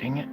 Dang it.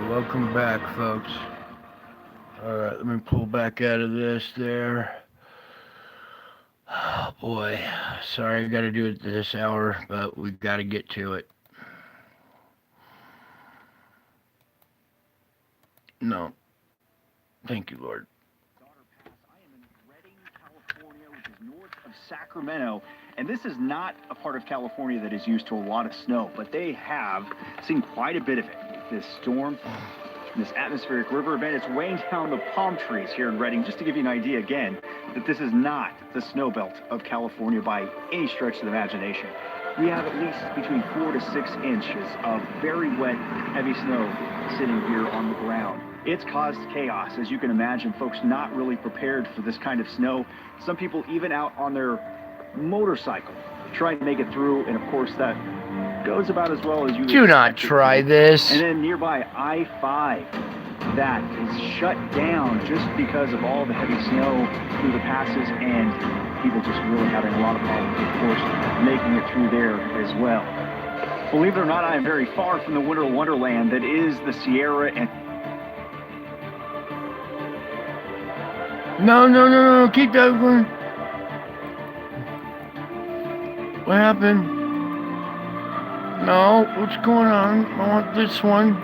Welcome back, folks. Alright, let me pull back out of this there. Oh boy. Sorry I gotta do it this hour, but we gotta get to it. No. Thank you, Lord. I am in Redding, California, which is north of Sacramento. And this is not a part of California that is used to a lot of snow, but they have seen quite a bit of it. This storm, this atmospheric river event, it's weighing down the palm trees here in Redding. Just to give you an idea again, that this is not the snow belt of California by any stretch of the imagination. We have at least between 4 to 6 inches of very wet, heavy snow sitting here on the ground. It's caused chaos, as you can imagine. Folks not really prepared for this kind of snow. Some people even out on their motorcycle trying to make it through, and of course that goes about as well as you Do not expect it try to. this. And then nearby I-5, that is shut down just because of all the heavy snow through the passes, and people just really having a lot of problems, of course, making it through there as well. Believe it or not, I am very far from the winter wonderland that is the Sierra. And No, keep that going. What happened? No, what's going on? I want this one.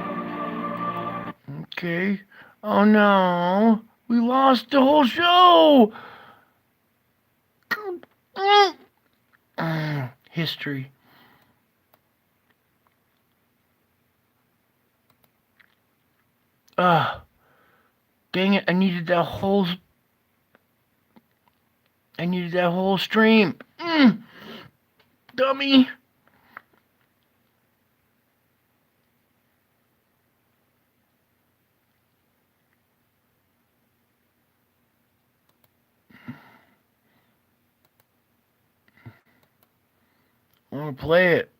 Okay. Oh no, we lost the whole show. History. Dang it, I needed that whole stream. Dummy. I want to play it.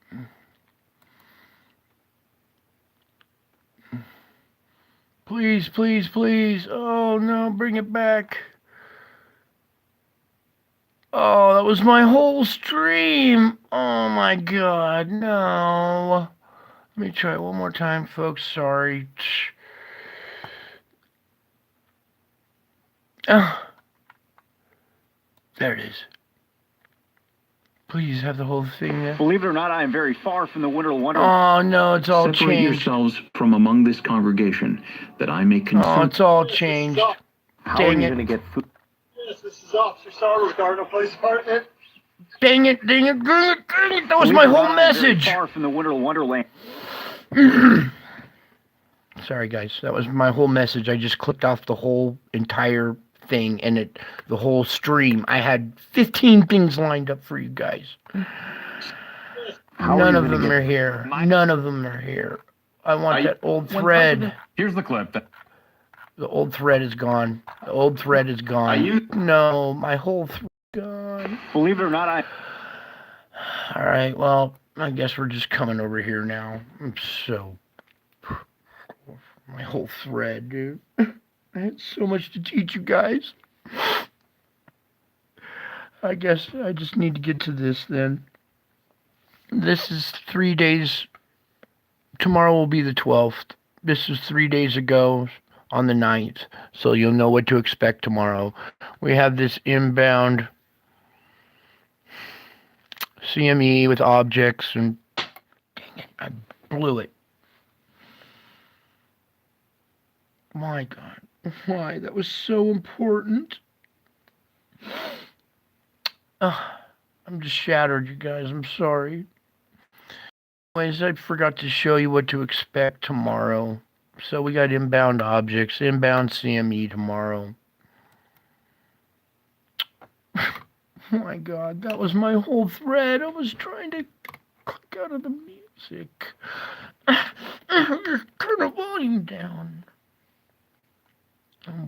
Please, please, please. Oh no, bring it back. Oh, that was my whole stream. Oh my god, no. Let me try it one more time, folks. Sorry. Oh, there it is. Please have the whole thing there. believe it or not, I am very far from the winter wonderland. Oh no, it's all Separate changed. yourselves from among this congregation, that I may Oh, confirm. it's all changed. How Dang are you it. going to get food? Yes, this is Officer Sauer with Cardinal Police Department. Dang it. That was Believe my it or whole not, I am very message. far from the winter wonderland. Sorry, guys. That was my whole message. I just clicked off the whole entire thing and the whole stream. I had 15 things lined up for you guys. How are None you of gonna them get- are here. None of them are here. I want that old When thread. President- Here's the clip. The old thread is gone. The old thread is gone. No, my whole thread gone. Believe it or not, I All right, well, I guess we're just coming over here now. I'm so... My whole thread, dude. I had so much to teach you guys. I guess I just need to get to this then. This is 3 days. Tomorrow will be the 12th. This is 3 days ago on the 9th. So you'll know what to expect tomorrow. We have this inbound CME with objects and dang it, I blew it. My God, why? That was so important. I'm just shattered, you guys. I'm sorry. Anyways, I forgot to show you what to expect tomorrow. So we got inbound objects, inbound CME tomorrow. My God, that was my whole thread. I was trying to click out of the music. Just turn the volume down.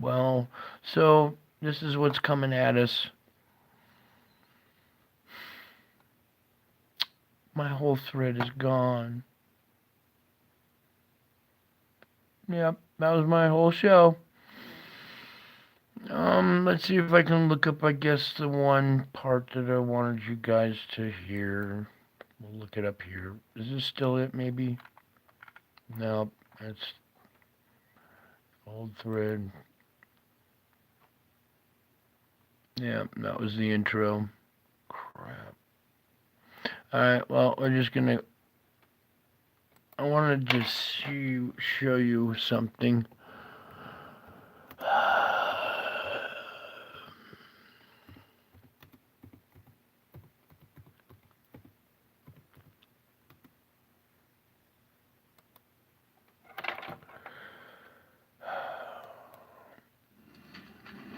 Well, so this is what's coming at us. My whole thread is gone. Yep, that was my whole show. Let's see if I can look up, I guess, the one part that I wanted you guys to hear. We'll look it up here. Is this still it, maybe? Nope, that's old thread. Yeah, that was the intro. Crap. Alright, well, we're just gonna... I wanted to show you something.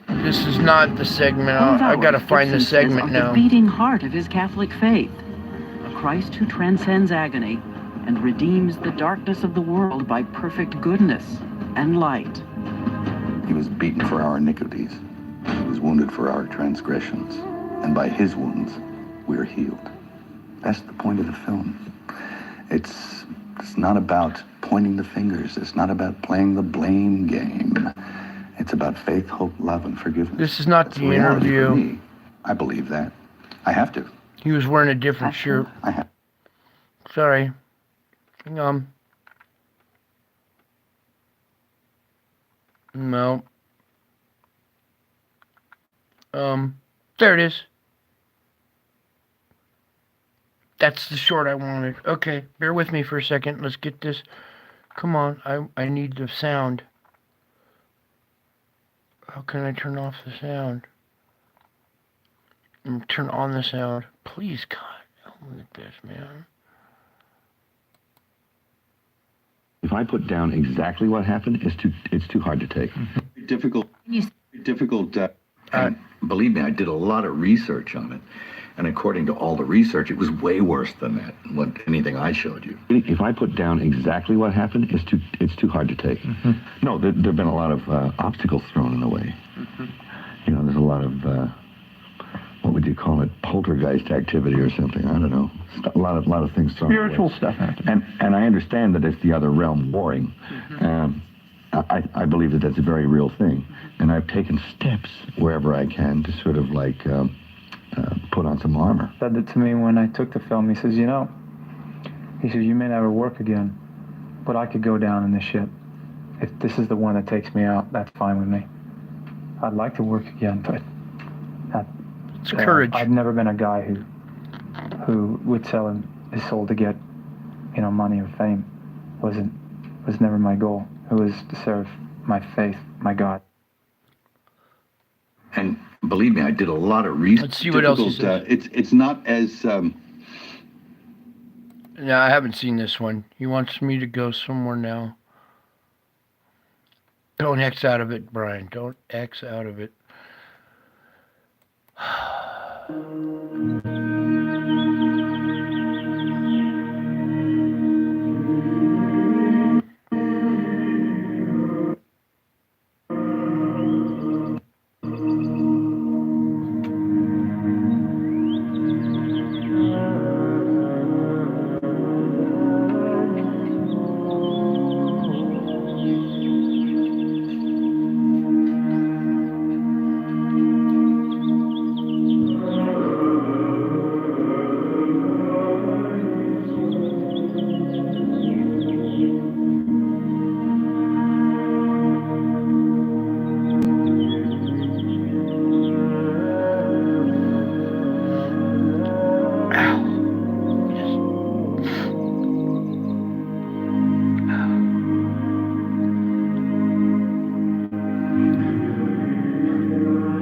This is not the segment. I gotta find the segment now. The beating heart of his Catholic faith, a Christ who transcends agony and redeems the darkness of the world by perfect goodness. and light. He was beaten for our iniquities. He was wounded for our transgressions. And by his wounds, we're healed. That's the point of the film. It's not about pointing the fingers. It's not about playing the blame game. It's about faith, hope, love, and forgiveness. This is not That's the reality for interview. me. I believe that. I have to. He was wearing a different shirt. I have. Sorry. Hang on. No. There it is. That's the short I wanted. Okay, bear with me for a second. Let's get this. Come on, I need the sound. How can I turn off the sound? Turn on the sound. Please, God, help me with this, man. If I put down exactly what happened, it's too hard to take. Difficult. And believe me, I did a lot of research on it. And according to all the research, it was way worse than that, anything I showed you. If I put down exactly what happened, it's too hard to take. No, there have been a lot of obstacles thrown in the way. You know, there's a lot of what would you call it, poltergeist activity or something? I don't know. A lot of things thrown in the way. Spiritual stuff happening. And I understand that it's the other realm warring. I believe that that's a very real thing, and I've taken steps wherever I can to sort of like put on some armor. Said that to me when I took the film. He says, you know, you may never work again, but I could go down in this ship. If this is the one that takes me out, that's fine with me. I'd like to work again, but It's courage. I've never been a guy who would sell his soul to get, you know, money or fame. Was never my goal. It was to serve my faith, my God. And believe me, I did a lot of research. Let's see what else he says. It's not as... No, I haven't seen this one. He wants me to go somewhere now. Don't X out of it, Brian. Don't X out of it.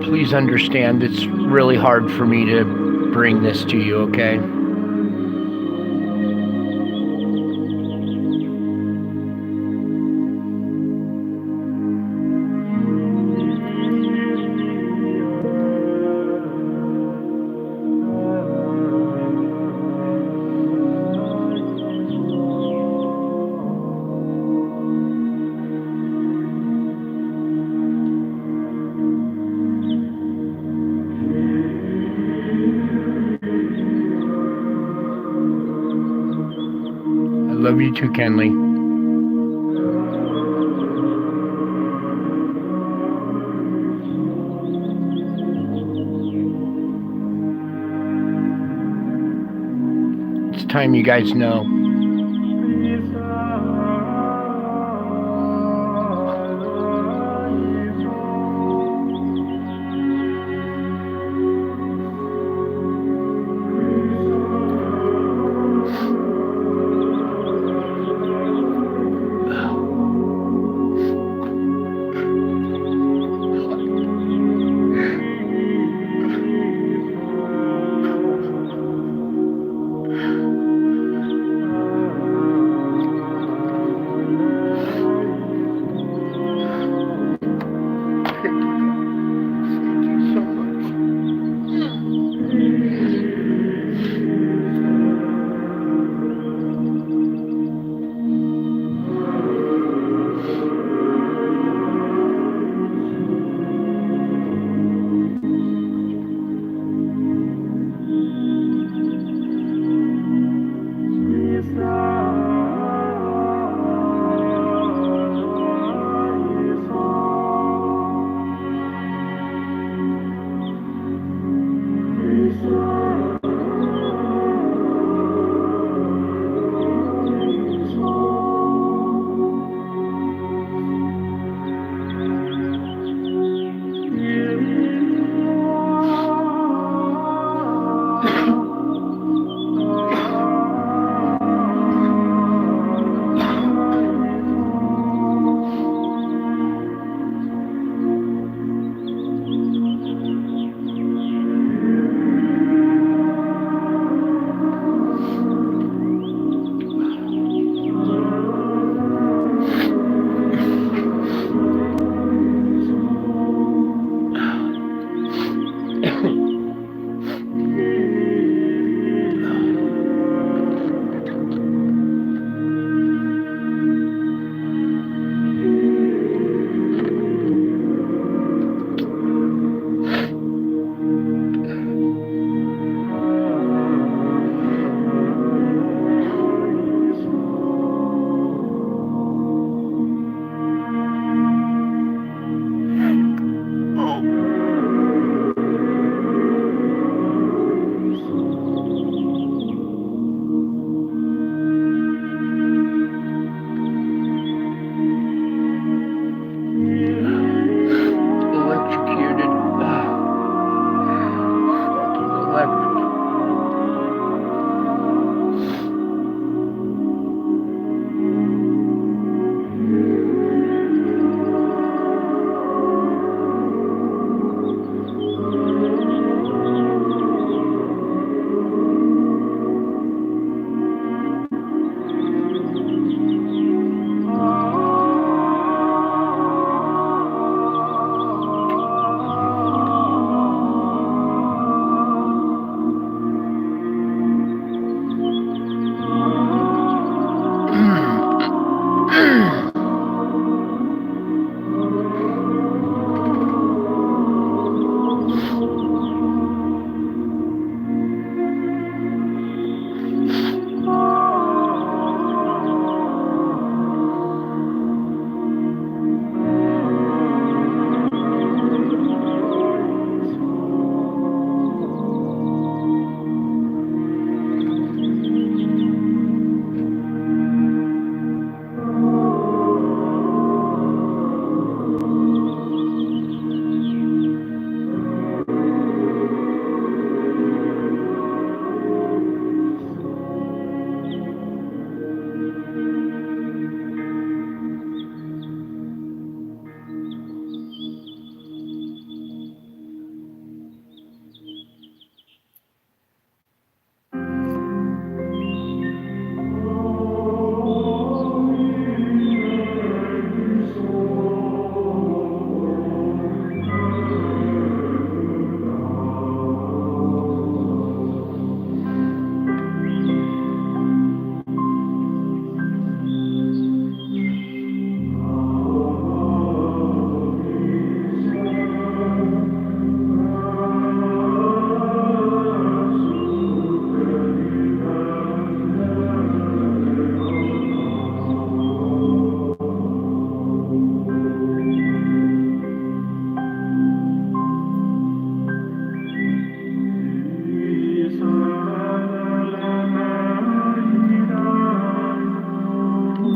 Please understand, it's really hard for me to bring this to you, okay? Love you too, Kenley. It's time you guys know.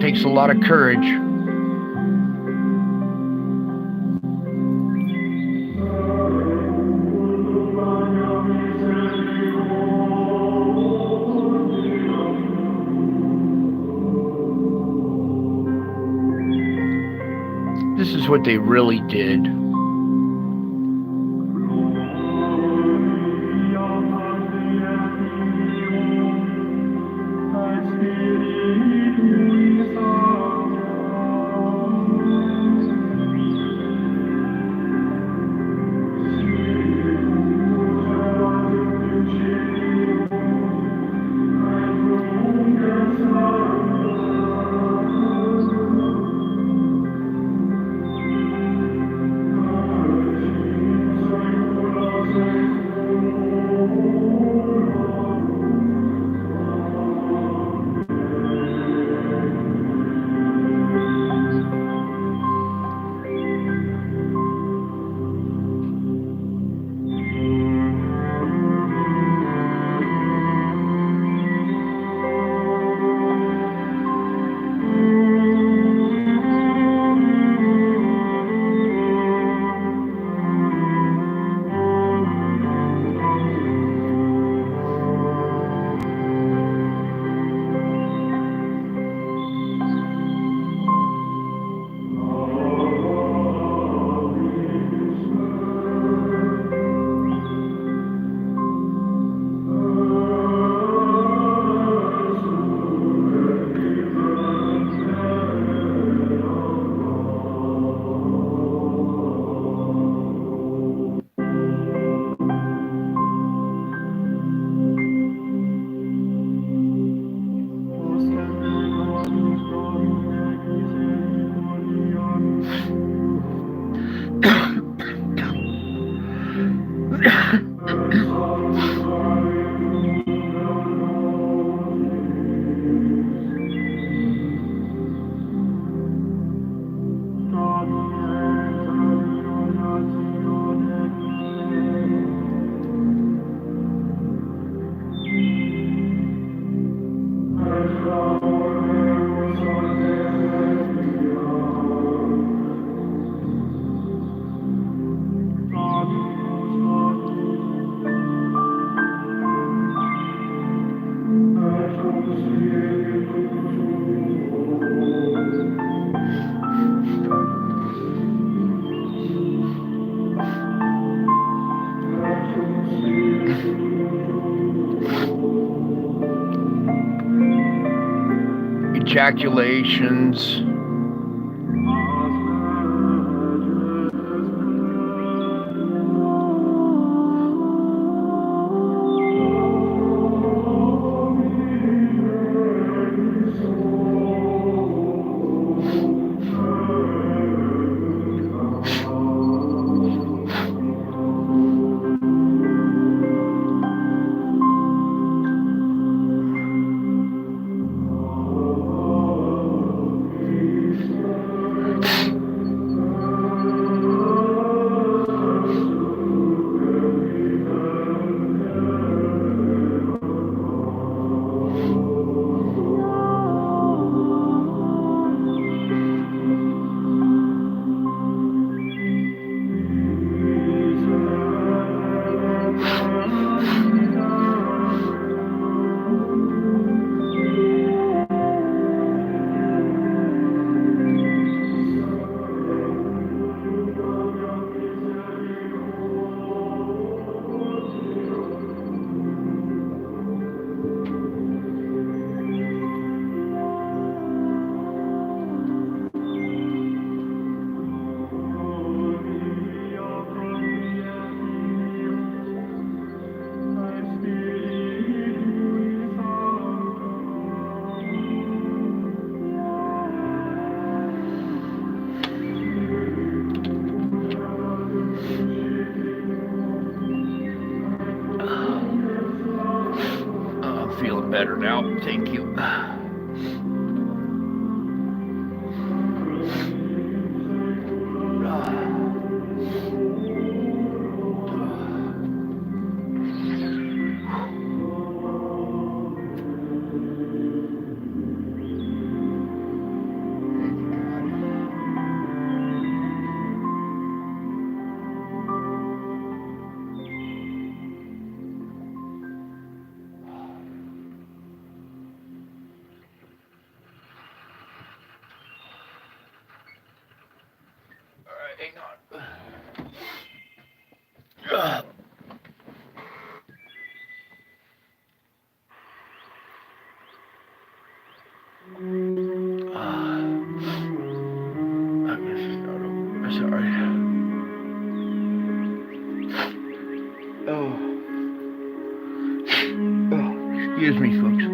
takes a lot of courage. This is what they really did. Ejaculations. Feeling better now. Thank you. hang on. I guess it's not over. Sorry. Excuse me, folks.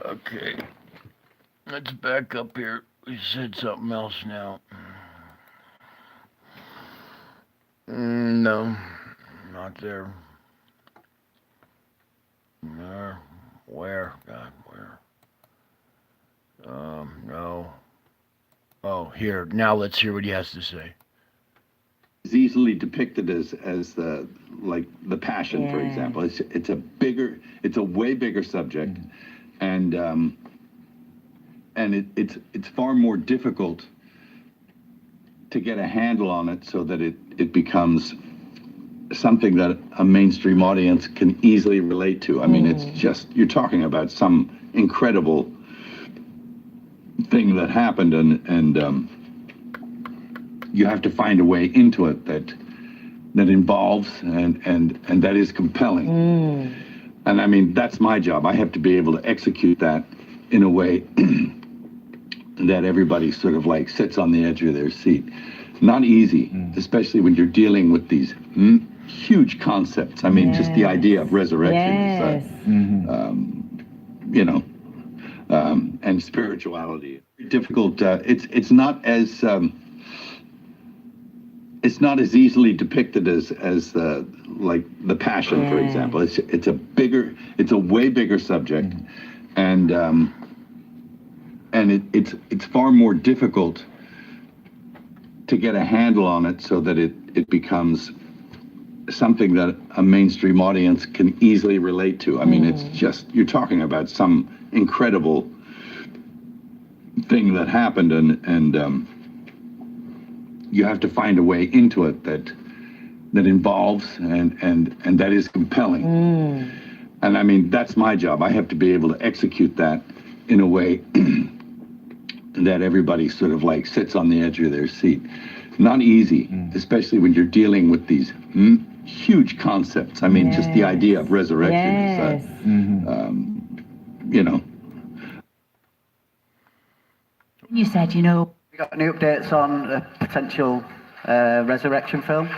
Okay, let's back up here. We said something else now. No, not there. Where? God, where? No. Oh, here. Now let's hear what he has to say. Is easily depicted as the Passion, for example. It's a way bigger subject, and it's far more difficult to get a handle on it so that it becomes something that a mainstream audience can easily relate to. I mean, it's just, you're talking about some incredible thing that happened, and you have to find a way into it that involves and that is compelling. And I mean, that's my job. I have to be able to execute that in a way that everybody sort of like sits on the edge of their seat. Not easy, especially when you're dealing with these huge concepts. I mean, just the idea of resurrection is, you know, and spirituality. Difficult. It's not as easily depicted as the Passion, for example. It's a way bigger subject, and it's far more difficult to get a handle on it so that it becomes something that a mainstream audience can easily relate to. I mean, it's just, you're talking about some incredible thing that happened, and you have to find a way into it that involves and that is compelling. And I mean, that's my job. I have to be able to execute that in a way that everybody sort of like sits on the edge of their seat. Not easy, especially when you're dealing with these huge concepts. I mean, just the idea of resurrection is, you know. You said, you got any updates on a potential resurrection film?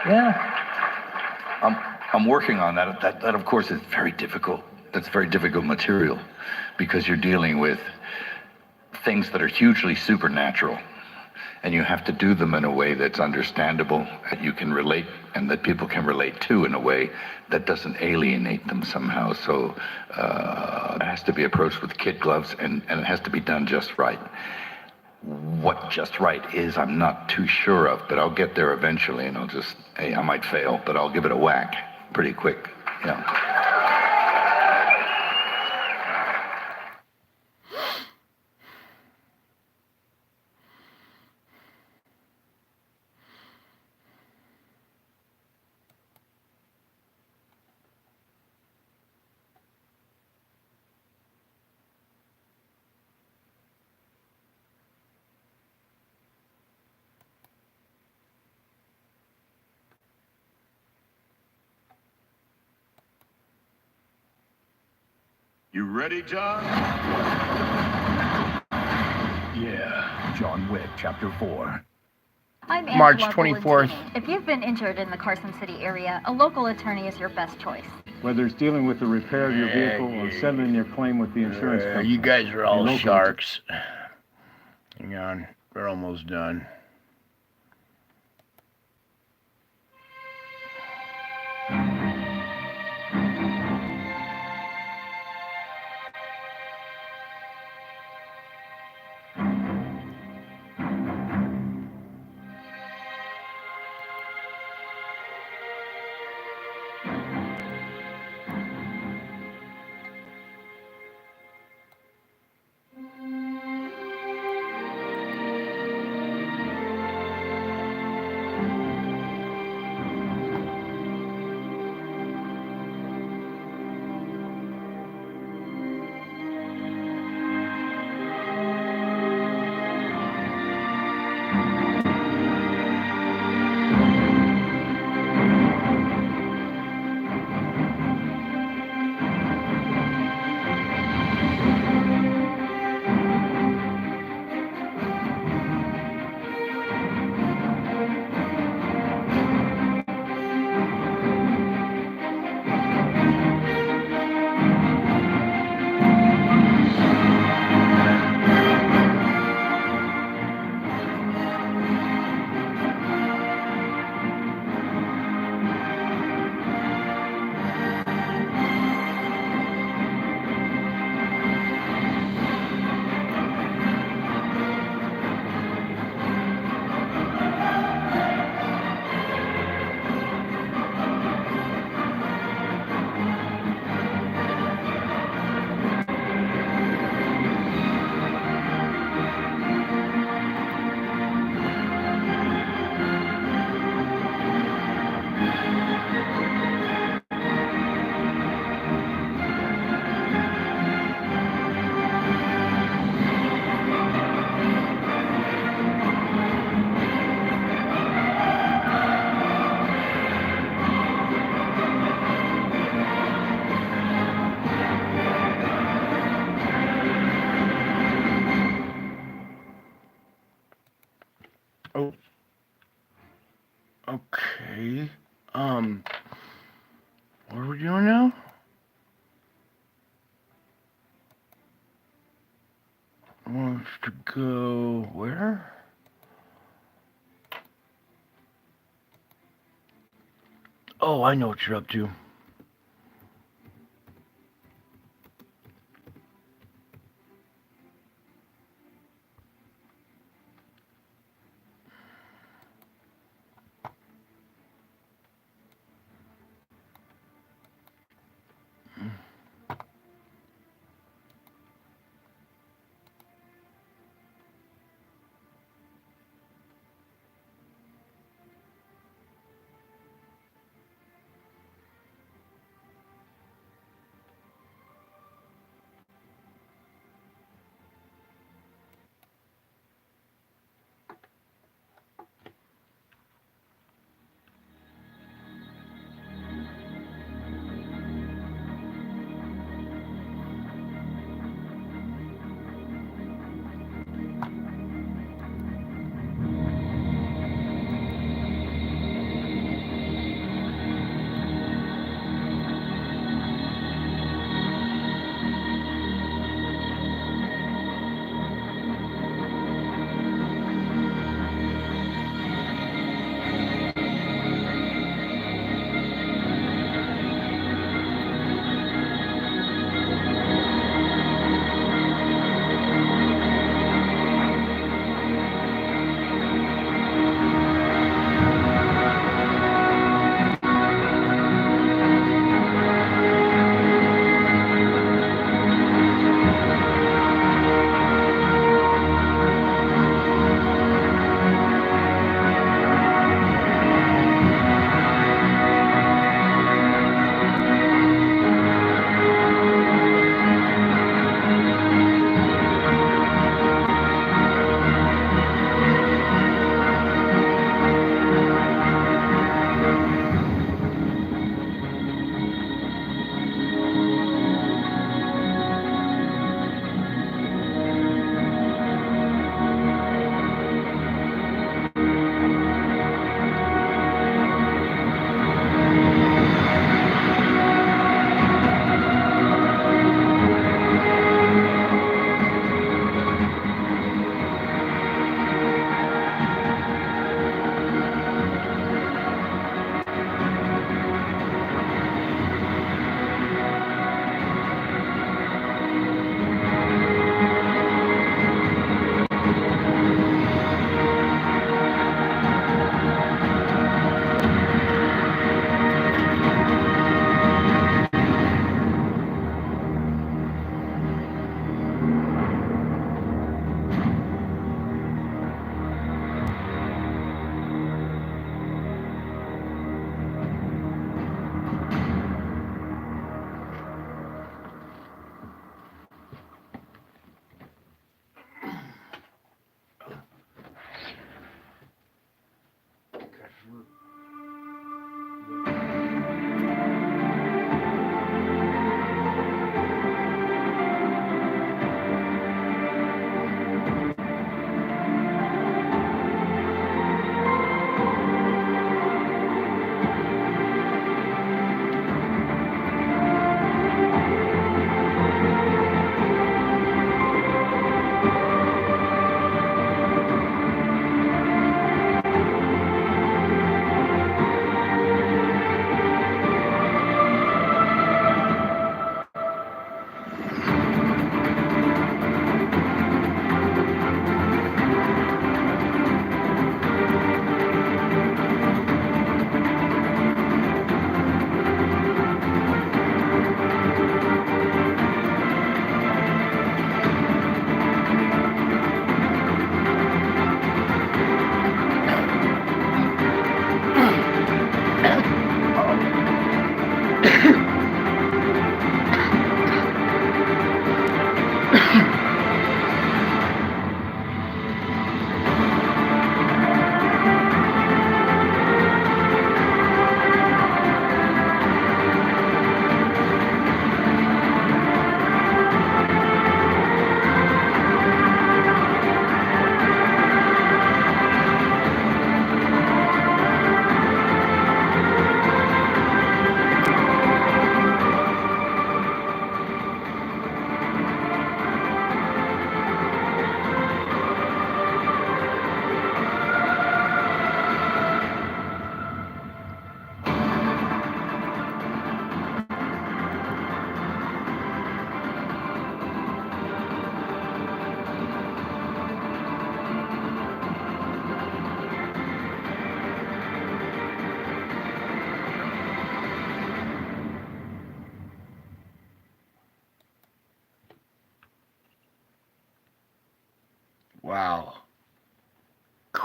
Yeah. I'm working on that. That of course is very difficult. That's very difficult material because you're dealing with things that are hugely supernatural, and you have to do them in a way that's understandable, that you can relate, and that people can relate to in a way that doesn't alienate them somehow. So it has to be approached with kid gloves, and it has to be done just right. What just right is, I'm not too sure of, but I'll get there eventually, and I might fail, but I'll give it a whack pretty quick, you know. You ready, John? Yeah, John Wick, Chapter 4. I'm March Angela 24th. Valentini. If you've been injured in the Carson City area, a local attorney is your best choice. Whether it's dealing with the repair of your vehicle or settling your claim with the insurance company. You guys are all Your local- sharks. Hang on, we're almost done. Oh. Okay. What are we doing now? Wants to go where? Oh, I know what you're up to.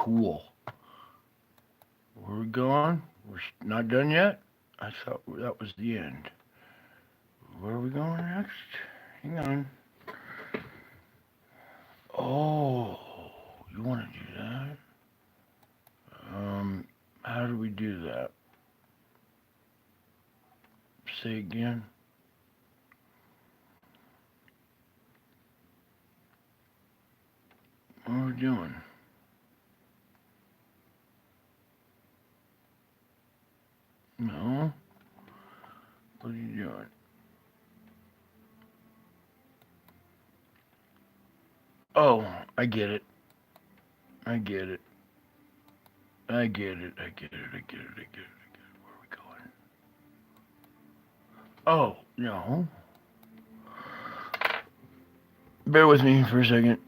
Cool. Where are we going? We're not done yet? I thought that was the end. Where are we going next? Hang on. Oh, you want to do that? How do we do that? Say again. What are we doing? No. What are you doing? Oh, I get it. I get it. I get it. I get it. I get it. I get it. I get it. Where are we going? Oh, no. Bear with me for a second.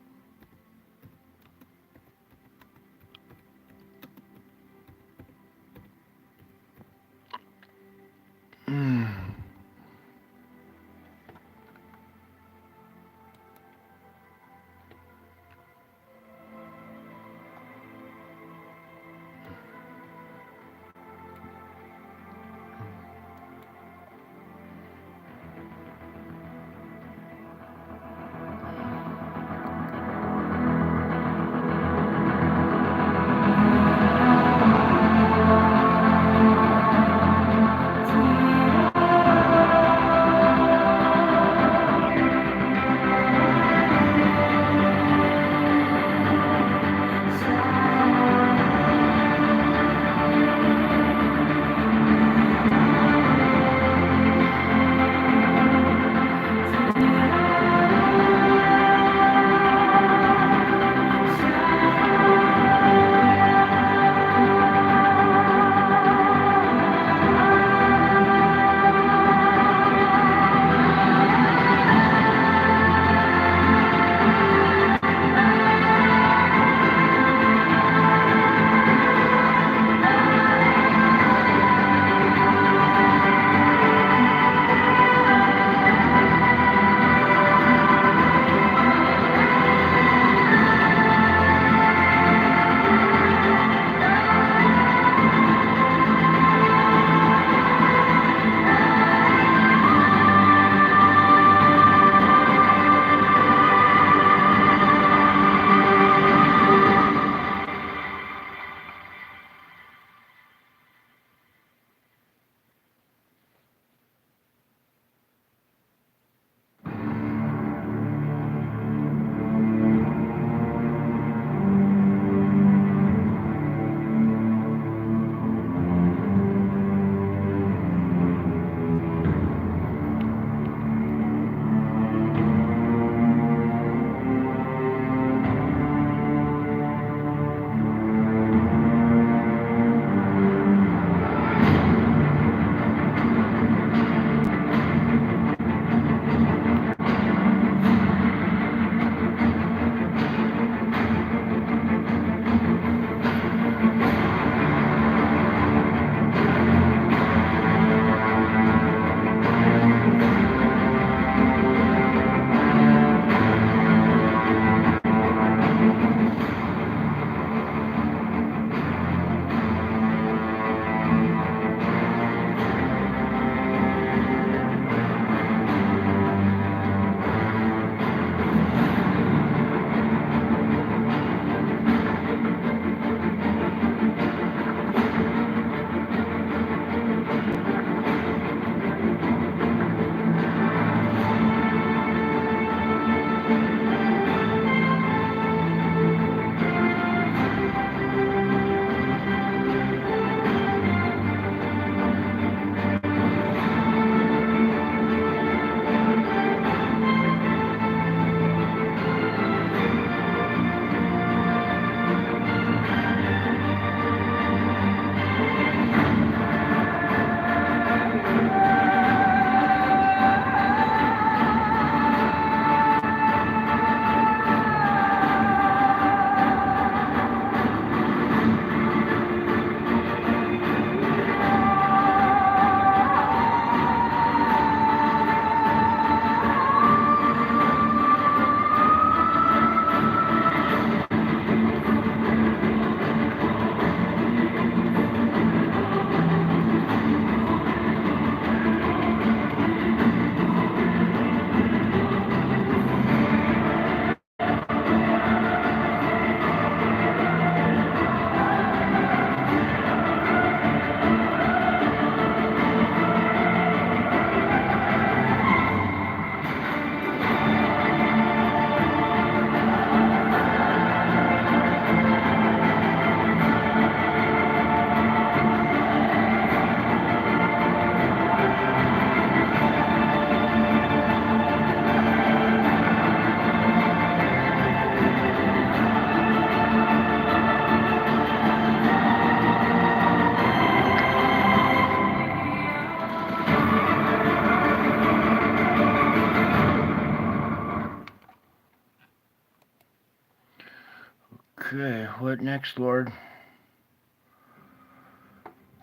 it next, Lord?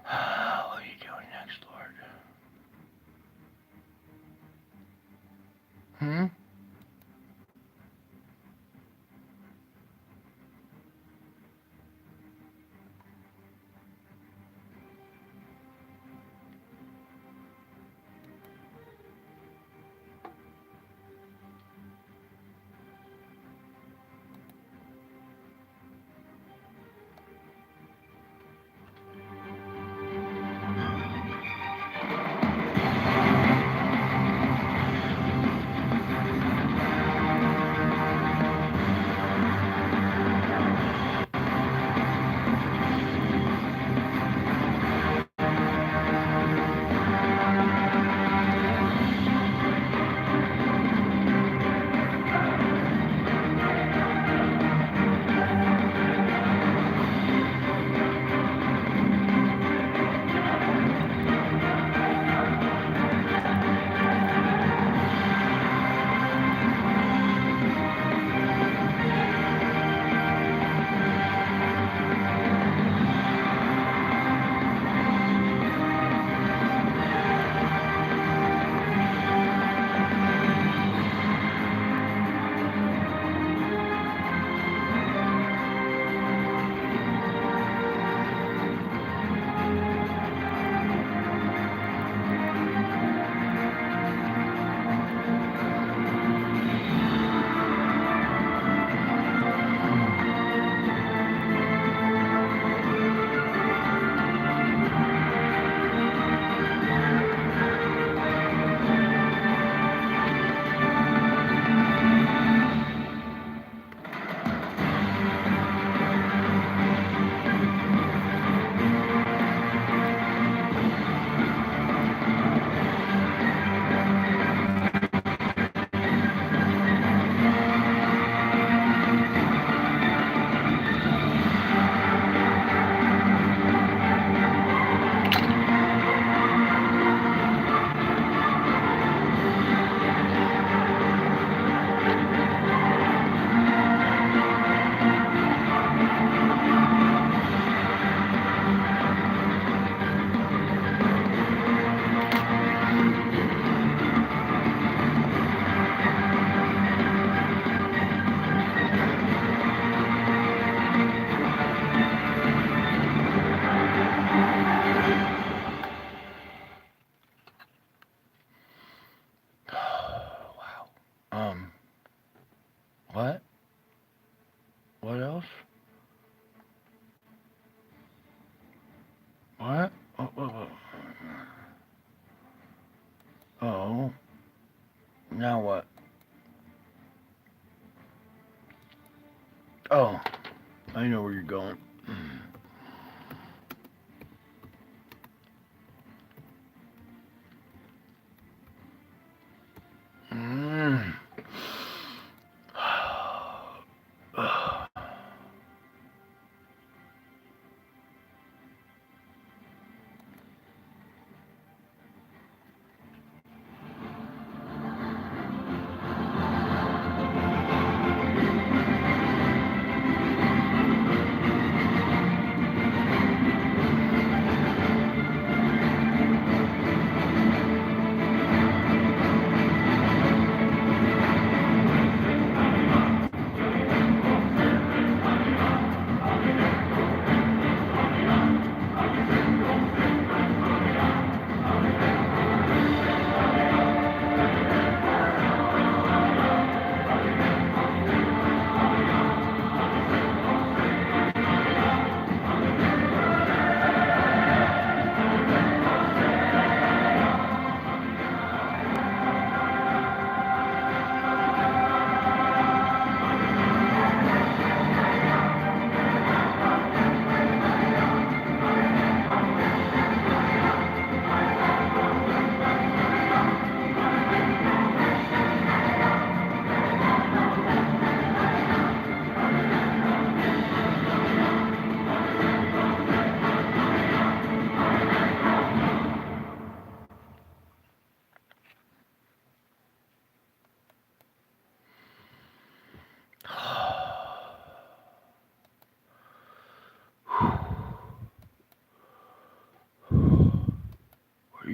What are you doing next, Lord? Hmm? What? What else? What? Oh. Now what? Oh. I know where you're going.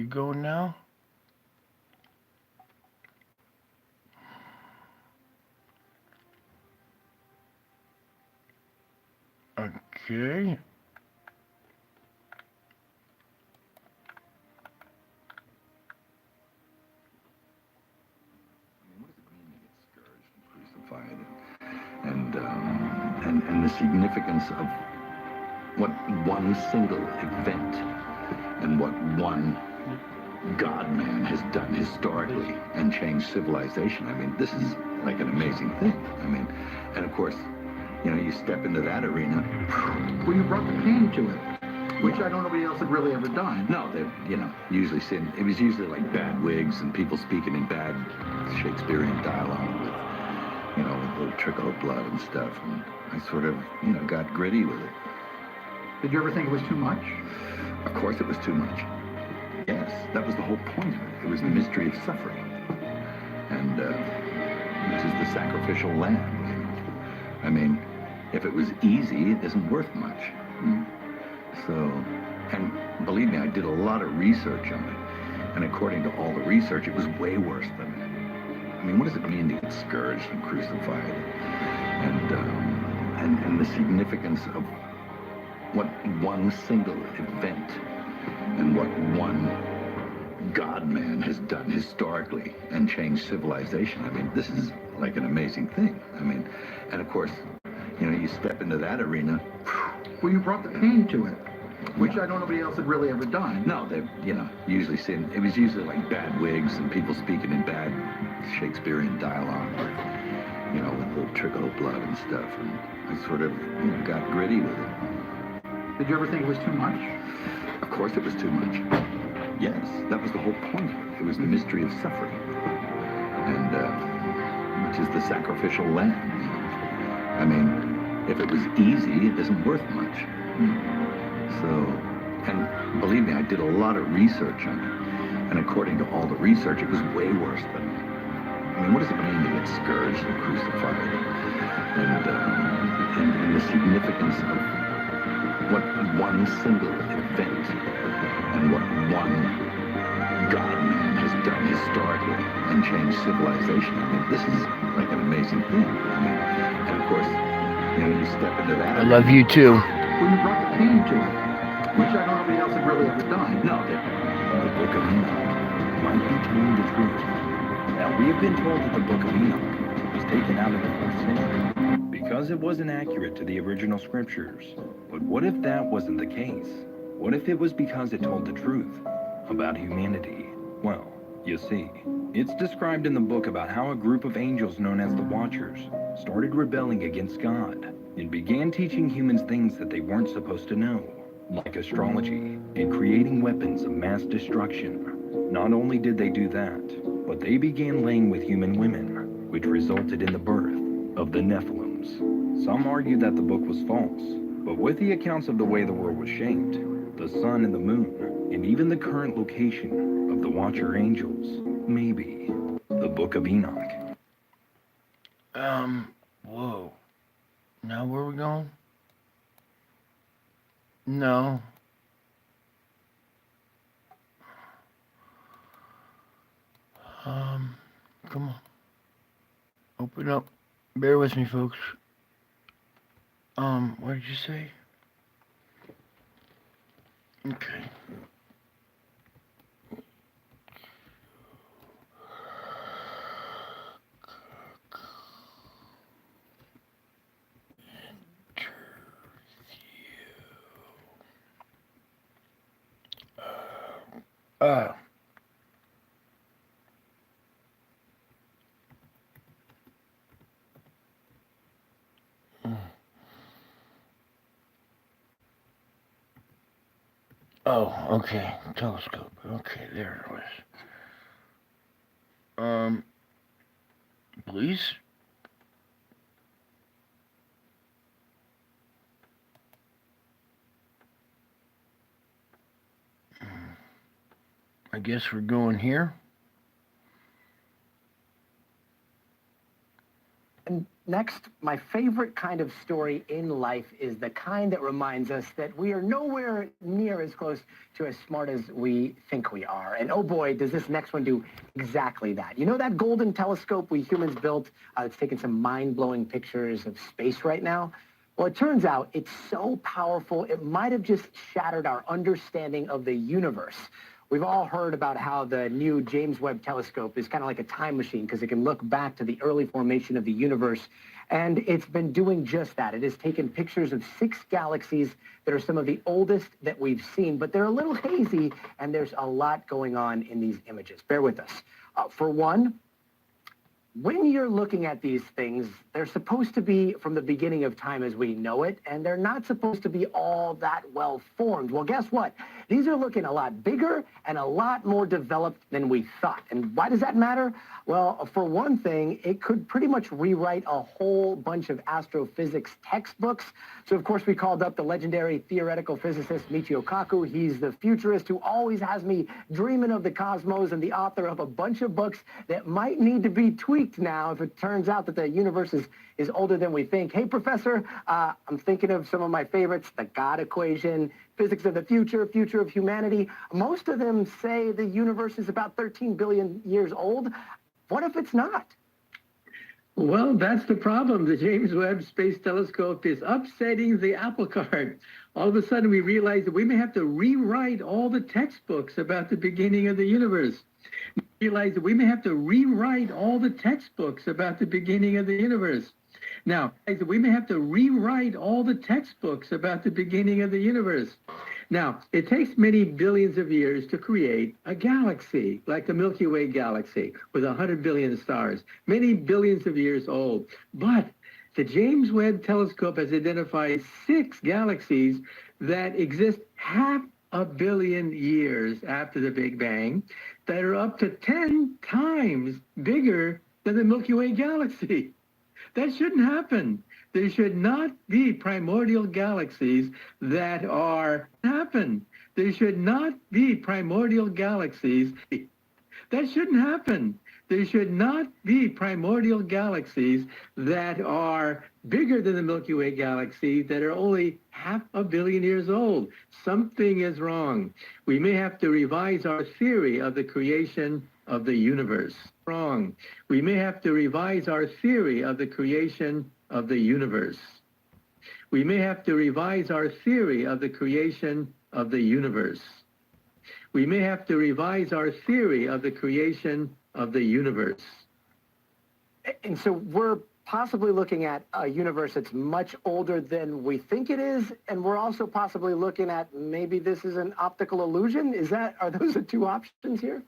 you going now? Okay. Crucified, and the significance of what one single event and what one God-man has done historically and changed civilization. I mean, this is like an amazing thing. I mean, and of course, you know, you step into that arena. Well, you brought the pain to it, which I don't know nobody else had really ever done. No, they, you know, usually seen, it was usually like bad wigs and people speaking in bad Shakespearean dialogue with, you know, with a little trickle of blood and stuff. And I sort of, you know, got gritty with it. Did you ever think it was too much? Of course it was too much. Yes, that was the whole point of it. It was the mystery of suffering. And, which is the sacrificial lamb, you know. I mean, if it was easy, it isn't worth much. So, and believe me, I did a lot of research on it. And according to all the research, it was way worse than that. I mean, what does it mean to get scourged and crucified? And the significance of what one single event and what one God-man has done historically and changed civilization. I mean, this is like an amazing thing. I mean, and of course, you know, you step into that arena. Well, you brought the pain to it, which I know nobody else had really ever done. No, they, you know, usually seen, it was usually like bad wigs and people speaking in bad Shakespearean dialogue with, you know, with a little trickle of blood and stuff. And I sort of, you know, got gritty with it. Did you ever think it was too much? Of course it was too much. Yes, that was the whole point of it. It was the mystery of suffering. And, which is the sacrificial lamb, you know. I mean, if it was easy, it isn't worth much. So, and believe me, I did a lot of research on it. And according to all the research, it was way worse than that. I mean, what does it mean to get scourged and crucified? And the significance of what one single event and what one God-man has done historically and changed civilization. I mean, this is like an amazing thing. I mean, and of course, you know, you step into that. I love you too. Well, you brought the pain to it, which I know nobody else had really ever done. No, the Book of Enoch might be telling the truth. Now, we have been told that the Book of Enoch was taken out of the 4th century because it wasn't accurate to the original scriptures. But what if that wasn't the case? What if it was because it told the truth about humanity? Well, you see, it's described in the book about how a group of angels known as the Watchers started rebelling against God and began teaching humans things that they weren't supposed to know, like astrology and creating weapons of mass destruction. Not only did they do that, but they began laying with human women, which resulted in the birth of the Nephilims. Some argue that the book was false, but with the accounts of the way the world was shaped, the sun and the moon, and even the current location of the Watcher angels, maybe the Book of Enoch. Whoa. Now where are we going? No. Come on. Open up. Bear with me, folks. What did you say? Okay. Oh, okay. Telescope. Okay, there it was. Please? I guess we're going here. Next, my favorite kind of story in life is the kind that reminds us that we are nowhere near as close to as smart as we think we are. And oh boy, does this next one do exactly that. You know that golden telescope we humans built that's taking some mind-blowing pictures of space right now? Well, it turns out it's so powerful, it might have just shattered our understanding of the universe. We've all heard about how the new James Webb Telescope is kind of like a time machine because it can look back to the early formation of the universe. And it's been doing just that. It has taken pictures of 6 galaxies that are some of the oldest that we've seen, but they're a little hazy, and there's a lot going on in these images. Bear with us. For one, when you're looking at these things, they're supposed to be from the beginning of time as we know it, and they're not supposed to be all that well formed. Well, guess what? These are looking a lot bigger and a lot more developed than we thought. And why does that matter? Well, for one thing, it could pretty much rewrite a whole bunch of astrophysics textbooks. So, of course, we called up the legendary theoretical physicist Michio Kaku. He's the futurist who always has me dreaming of the cosmos and the author of a bunch of books that might need to be tweaked now if it turns out that the universe is older than we think. Hey, Professor, I'm thinking of some of my favorites, the God equation, physics of the future, future of humanity. Most of them say the universe is about 13 billion years old. What if it's not? Well, that's the problem. The James Webb Space Telescope is upsetting the apple cart. All of a sudden, we realize that we may have to rewrite all the textbooks about the beginning of the universe. We realize that we may have to rewrite all the textbooks about the beginning of the universe. Now, we may have to rewrite all the textbooks about the beginning of the universe. Now, it takes many billions of years to create a galaxy, like the Milky Way galaxy, with 100 billion stars, many billions of years old. But the James Webb Telescope has identified 6 galaxies that exist 500 million years after the Big Bang, that are up to 10 times bigger than the Milky Way galaxy. That shouldn't happen. There should not be primordial galaxies that are happen. There should not be primordial galaxies. That shouldn't happen. There should not be primordial galaxies that are bigger than the Milky Way galaxy that are only 500 million years old. Something is wrong. We may have to revise our theory of the creation of the universe. Wrong. We may have to revise our theory of the creation of the universe. We may have to revise our theory of the creation of the universe. We may have to revise our theory of the creation of the universe. And so we're possibly looking at a universe that's much older than we think it is, and we're also possibly looking at maybe this is an optical illusion. Are those the 2 options here?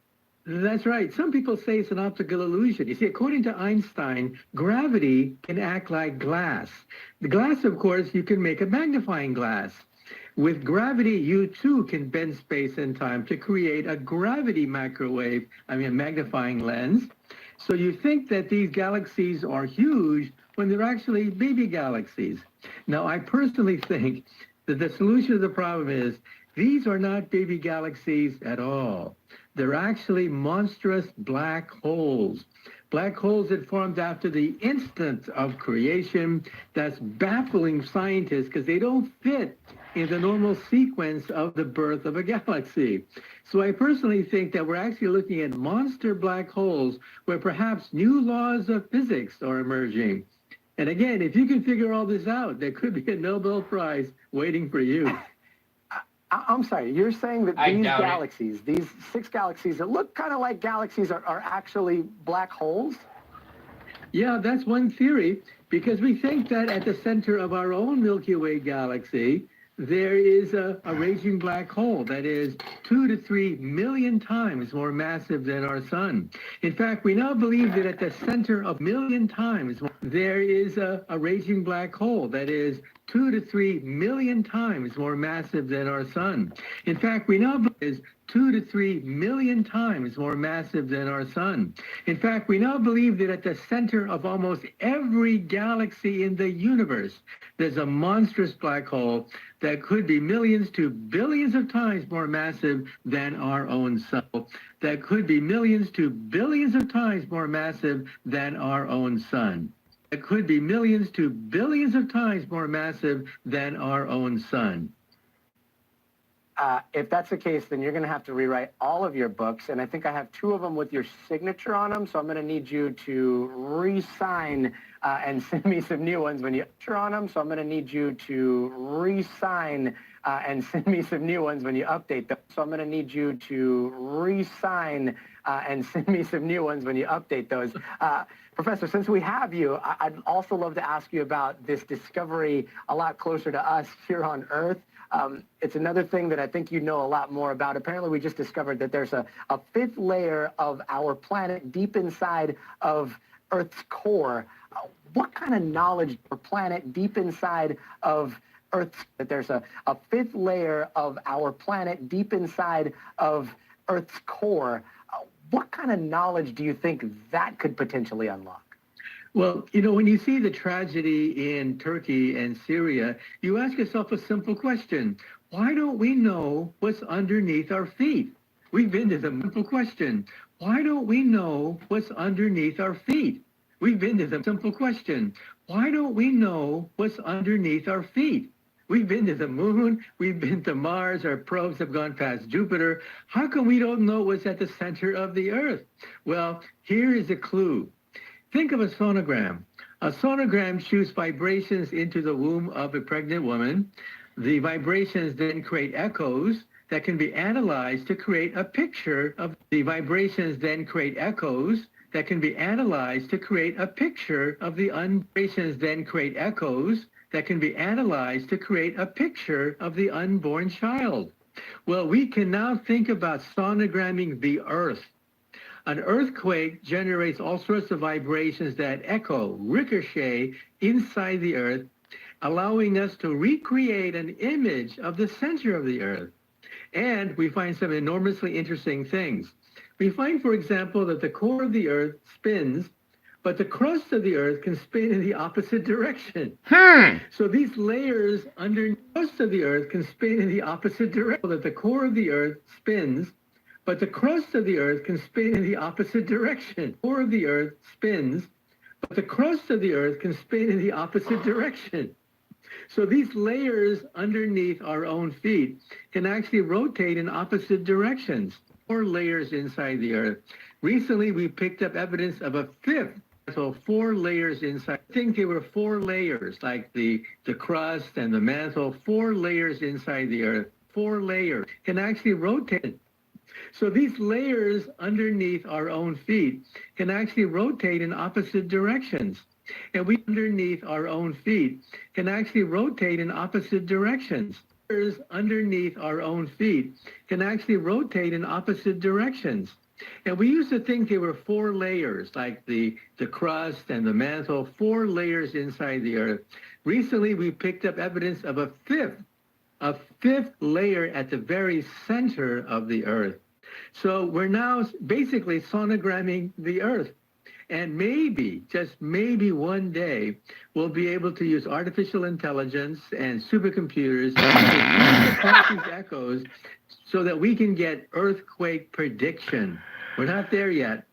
That's right. Some people say it's an optical illusion. You see, according to Einstein, gravity can act like glass. The glass, of course, you can make a magnifying glass. With gravity, you too can bend space and time to create a gravity magnifying lens. So you think that these galaxies are huge when they're actually baby galaxies. Now, I personally think that the solution to the problem is these are not baby galaxies at all. They're actually monstrous black holes. Black holes that formed after the instant of creation. That's baffling scientists because they don't fit in the normal sequence of the birth of a galaxy. So I personally think that we're actually looking at monster black holes where perhaps new laws of physics are emerging. And again, if you can figure all this out, there could be a Nobel Prize waiting for you. I'm sorry, you're saying that these galaxies, these 6 galaxies that look kind of like galaxies are actually black holes? Yeah, that's one theory, because we think that at the center of our own Milky Way galaxy, there is a raging black hole that is 2 to 3 million times more massive than our sun. In fact, we now believe that at the center of million times, there is a raging black hole that is 2 to 3 million times more massive than our sun. In fact, we now believe is 2 to 3 million times more massive than our sun. In fact, we now believe that at the center of almost every galaxy in the universe, there's a monstrous black hole that could be millions to billions of times more massive than our own sun. That could be millions to billions of times more massive than our own sun. that could be millions to billions of times more massive than our own sun. If that's the case, then you're going to have to rewrite all of your books, and I think I have 2 of them with your signature on them, so I'm going to need you to re-sign and send me some new ones when you on them. So I'm going to need you to re-sign and send me some new ones when you update them. So I'm going to need you to re-sign and send me some new ones when you update those. Professor, since we have you, I'd also love to ask you about this discovery a lot closer to us here on Earth. It's another thing that I think you know a lot more about. Apparently, we just discovered that there's a 5th layer of our planet deep inside of Earth's core. What kind of knowledge or planet deep inside of Earth's, that there's a 5th layer of our planet deep inside of Earth's core? What kind of knowledge do you think that could potentially unlock? Well, you know, when you see the tragedy in Turkey and Syria, you ask yourself a simple question. Why don't we know what's underneath our feet? We've been to the simple question. Why don't we know what's underneath our feet? We've been to the simple question. Why don't we know what's underneath our feet? We've been to the moon. We've been to Mars. Our probes have gone past Jupiter. How come we don't know what's at the center of the Earth? Well, here is a clue. Think of a sonogram. A sonogram shoots vibrations into the womb of a pregnant woman. The vibrations then create echoes that can be analyzed to create a picture of the vibrations then create echoes that can be analyzed to create a picture of the vibrations then create echoes that can be analyzed to create a picture of the unborn child. Well, we can now think about sonogramming the Earth. An earthquake generates all sorts of vibrations that echo, ricochet inside the Earth, allowing us to recreate an image of the center of the Earth. And we find some enormously interesting things. We find, for example, that the core of the Earth spins, but the crust of the Earth can spin in the opposite direction. So these layers under the crust of the Earth can spin in the opposite direction. That the core of the Earth spins, but the crust of the Earth can spin in the opposite direction. The core of the Earth spins, but the crust of the Earth can spin in the opposite direction. So these layers underneath our own feet can actually rotate in opposite directions. 4 layers inside the Earth. Recently, we picked up evidence of a 5th. So 4 layers inside. I think there were 4 layers, like the crust and the mantle, 4 layers inside the Earth. 4 layers can actually rotate. So these layers underneath our own feet can actually rotate in opposite directions. And we underneath our own feet can actually rotate in opposite directions. Layers underneath our own feet can actually rotate in opposite directions. And we used to think there were 4 layers, like the crust and the mantle, 4 layers inside the Earth. Recently, we picked up evidence of a 5th layer at the very center of the Earth. So we're now basically sonogramming the Earth. And maybe, just maybe one day, we'll be able to use artificial intelligence and supercomputers to parse these echoes so that we can get earthquake prediction. We're not there yet.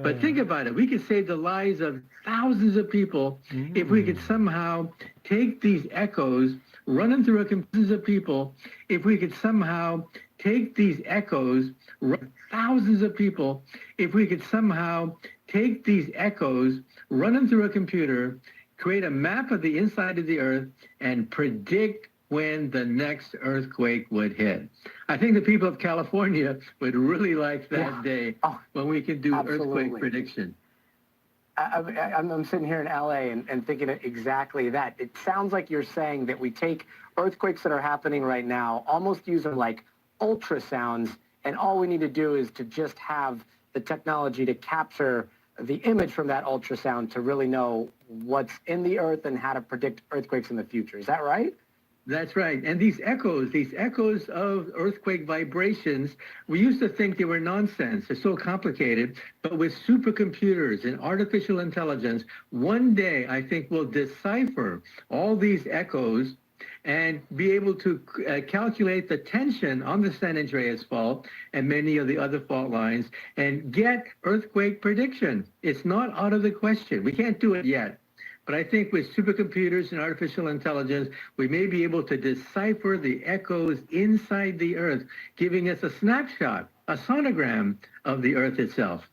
But think about it. We could save the lives of thousands of people if we could somehow take these echoes, run them through a computer of people, if we could somehow take these echoes, thousands of people, if we could somehow take these echoes, run them through a computer, create a map of the inside of the Earth, and predict when the next earthquake would hit. I think the people of California would really like that day when we can do earthquake prediction. I'm sitting here in LA and thinking exactly that. It sounds like you're saying that we take earthquakes that are happening right now, almost use them like ultrasounds, and all we need to do is to just have the technology to capture the image from that ultrasound to really know what's in the Earth and how to predict earthquakes in the future. Is that right? That's right. And these echoes of earthquake vibrations, we used to think they were nonsense. They're so complicated. But with supercomputers and artificial intelligence, one day I think we'll decipher all these echoes and be able to calculate the tension on the San Andreas Fault and many of the other fault lines and get earthquake prediction. It's not out of the question. We can't do it yet. But I think with supercomputers and artificial intelligence, we may be able to decipher the echoes inside the Earth, giving us a snapshot, a sonogram of the Earth itself.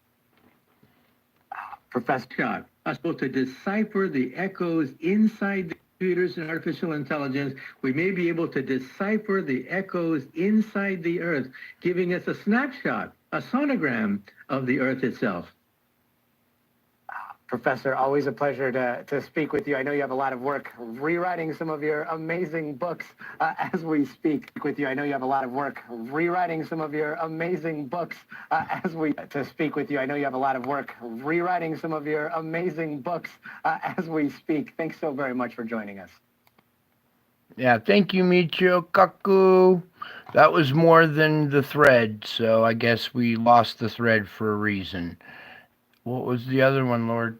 Professor, us able to decipher the echoes inside the computers and artificial intelligence, we may be able to decipher the echoes inside the Earth, giving us a snapshot, a sonogram of the Earth itself. Professor, always a pleasure to speak with you. I know you have a lot of work rewriting some of your amazing books as we speak with you. I know you have a lot of work rewriting some of your amazing books as we speak with you. I know you have a lot of work rewriting some of your amazing books as we speak. Thanks so very much for joining us. Yeah, thank you, Michio Kaku. That was more than the thread, so I guess we lost the thread for a reason. What was the other one, Lord?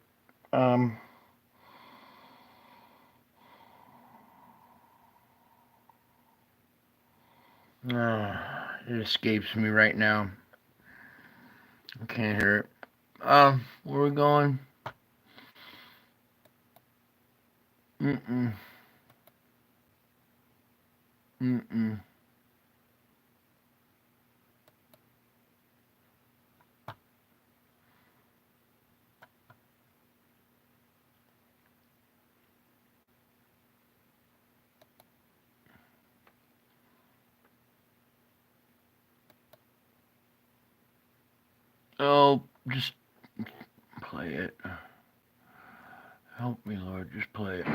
It escapes me right now. I can't hear it. Where are we going? Mm-mm. Oh, just play it. Help me, Lord, just play it.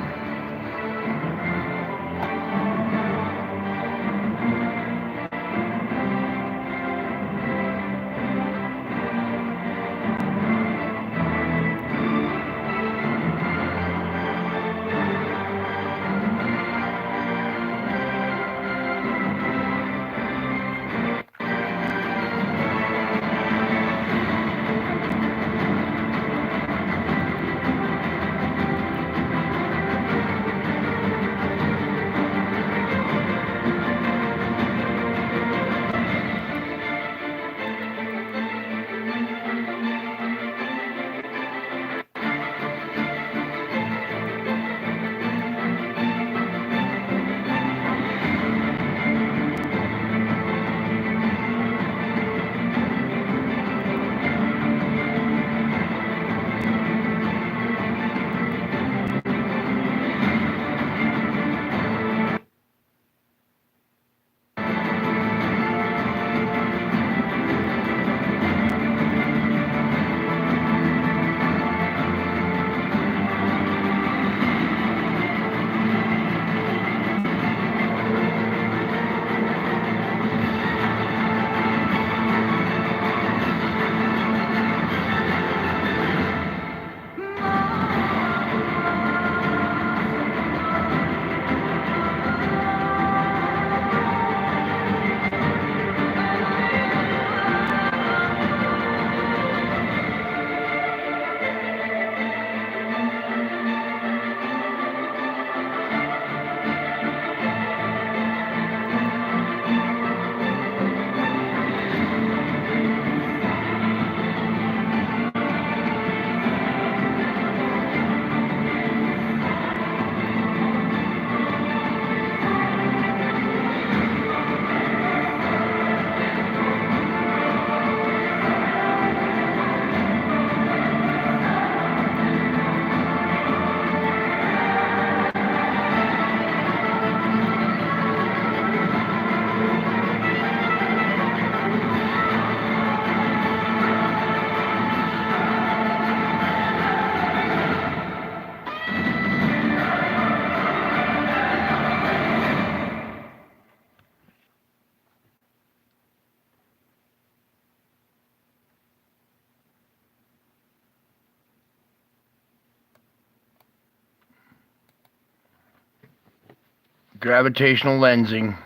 Gravitational lensing.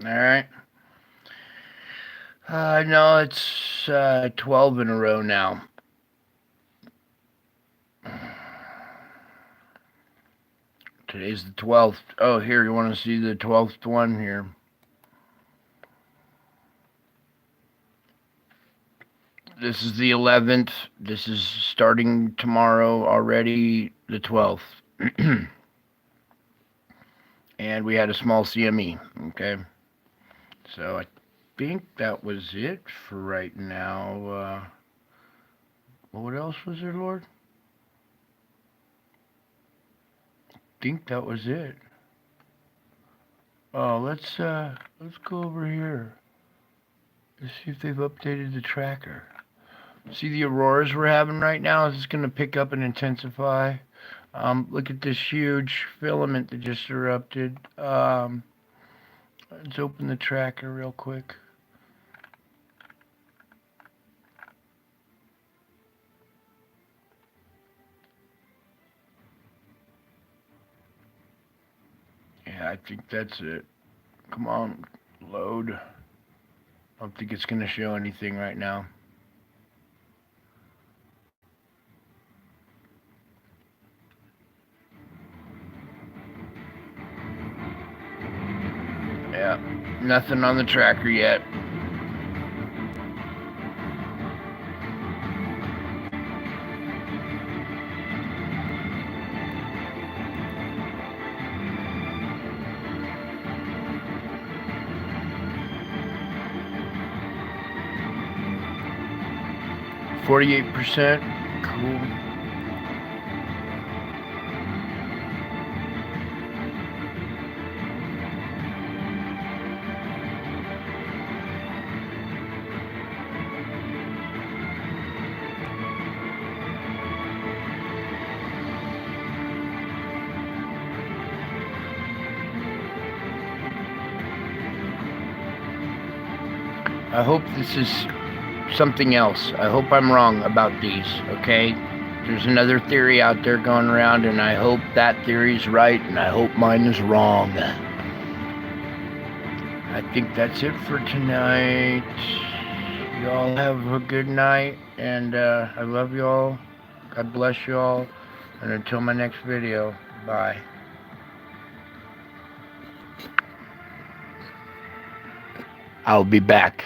Alright. No, it's 12 in a row now. Today's the 12th. Oh, here, you want to see the 12th one here? This is the 11th. This is starting tomorrow already. the 12th. And we had a small CME, okay? So I think that was it for right now. What else was there, Lord? I think that was it. Oh, let's go over here. Let's see if they've updated the tracker. See the auroras we're having right now? Is this going to pick up and intensify? Look at this huge filament that just erupted. Let's open the tracker real quick. Yeah, I think that's it. Come on, load. I don't think it's going to show anything right now. Yeah, nothing on the tracker yet. 48%. Cool. I hope this is something else. I hope I'm wrong about these, okay? There's another theory out there going around, and I hope that theory's right, and I hope mine is wrong. I think that's it for tonight. Y'all have a good night, and I love y'all. God bless y'all, and until my next video, bye. I'll be back.